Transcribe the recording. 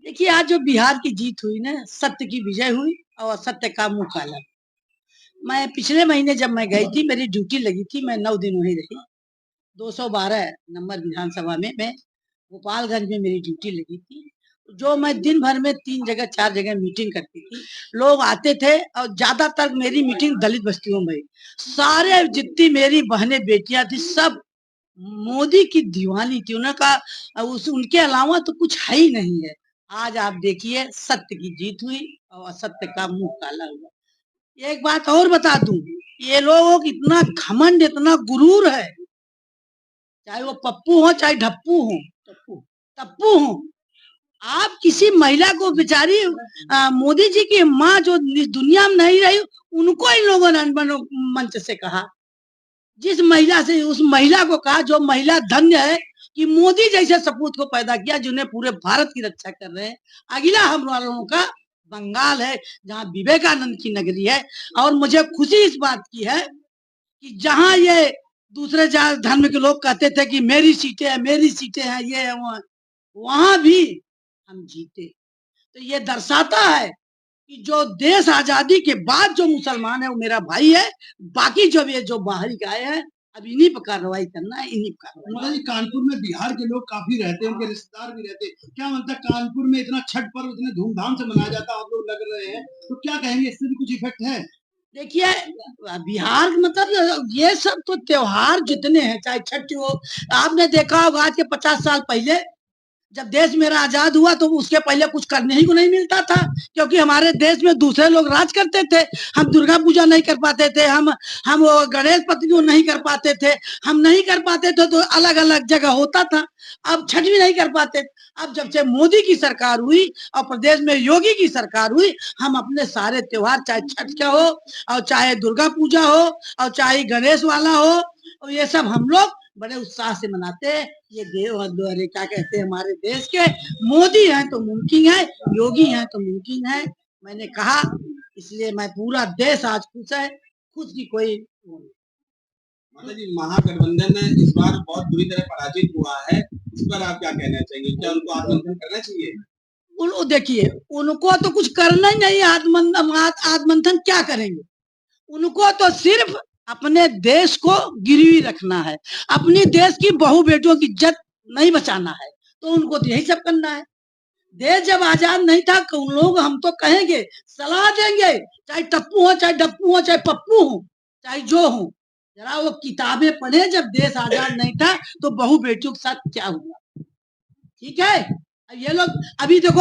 देखिए, आज जो बिहार की जीत हुई ना, सत्य की विजय हुई और असत्य का मुंह काला। मैं पिछले महीने जब मैं गई थी, मेरी ड्यूटी लगी थी, मैं 9 दिन वहीं रही। 212 नंबर विधानसभा में मैं गोपालगंज में मेरी ड्यूटी लगी थी। जो मैं दिन भर में 3 जगह 4 जगह मीटिंग करती थी। लोग आते थे और ज्यादातर मेरी मीटिंग दलित बस्तियों में हुई। सारे जितनी मेरी बहनें बेटियां थी, सब मोदी की दीवानी थी। उनका उस उनके अलावा तो कुछ है ही नहीं है। आज आप देखिए, सत्य की जीत हुई और असत्य का मुंह काला हुआ। एक बात और बता दूं, ये लोग इतना घमंड, इतना गुरूर है, चाहे वो पप्पू हो चाहे ढप्पू हो, टप्पू टप्पू हो। आप किसी महिला को बेचारी मोदी जी की माँ जो इस दुनिया में नहीं रही, उनको इन लोगों ने मंच से कहा। जिस महिला से उस महिला को कहा, जो महिला धन्य है कि मोदी जैसे सपूत को पैदा किया, जिन्हें पूरे भारत की रक्षा कर रहे हैं। अगला हम लोगों का बंगाल है, जहाँ विवेकानंद की नगरी है। और मुझे खुशी इस बात की है कि जहाँ ये दूसरे धर्म के लोग कहते थे कि मेरी सीटें हैं, मेरी सीटें हैं, ये है, वहां भी हम जीते। तो ये दर्शाता है कि जो देश आजादी के बाद जो मुसलमान है वो मेरा भाई है। बाकी जो ये जो बाहरी आए हैं, अब इन्हीं पर कार्रवाई करना है, इन्हीं पर कार्रवाई। जी, कानपुर में बिहार के लोग काफी रहते हैं, उनके रिश्तेदार भी रहते हैं। क्या मतलब कानपुर में इतना छठ पर्व इतने धूमधाम से मनाया जाता है, आप लोग लग रहे हैं, तो क्या कहेंगे, इससे भी कुछ इफेक्ट है? देखिए, बिहार मतलब ये सब तो त्योहार जितने हैं, चाहे छठ हो, आपने देखा होगा आज के 50 साल पहले जब देश मेरा आजाद हुआ तो उसके पहले कुछ करने ही को नहीं मिलता था, क्योंकि हमारे देश में दूसरे लोग राज करते थे। हम दुर्गा पूजा नहीं कर पाते थे, हम वो गणेश पति नहीं कर पाते थे, हम नहीं कर पाते थे, तो अलग अलग जगह होता था। अब छठ भी नहीं कर पाते। अब जब से मोदी की सरकार हुई और प्रदेश में योगी की सरकार हुई, हम अपने सारे त्योहार, चाहे छठ का हो और चाहे दुर्गा पूजा हो और चाहे गणेश वाला हो, और ये सब हम लोग बड़े उत्साह से मनाते हैं। ये देव अरे क्या कहते हैं, हमारे देश के मोदी हैं तो मुमकिन है, योगी हैं तो मुमकिन है। मैंने कहा, इसलिए मैं पूरा देश आज खुश है, खुद की कोई माता जी, महागठबंधन इस बार बहुत बुरी तरह पराजित हुआ है, इस पर आप क्या कहना चाहिए? क्या उनको आत्ममंथन करना चाहिए? देखिए, उनको तो कुछ करना ही नहीं। आत्ममंथन क्या करेंगे? उनको तो सिर्फ अपने देश को गिरवी रखना है, अपनी देश की बहू बेटियों की इज्जत नहीं बचाना है, तो उनको तो यही सब करना है। देश जब आजाद नहीं था, उन लोग हम तो कहेंगे, सलाह देंगे, चाहे टप्पू हो चाहे डप्पू हो चाहे पप्पू हो चाहे जो हो, जरा वो किताबें पढ़े। जब देश आजाद नहीं था तो बहू बेटियों के साथ क्या हुआ, ठीक है? ये लोग अभी देखो,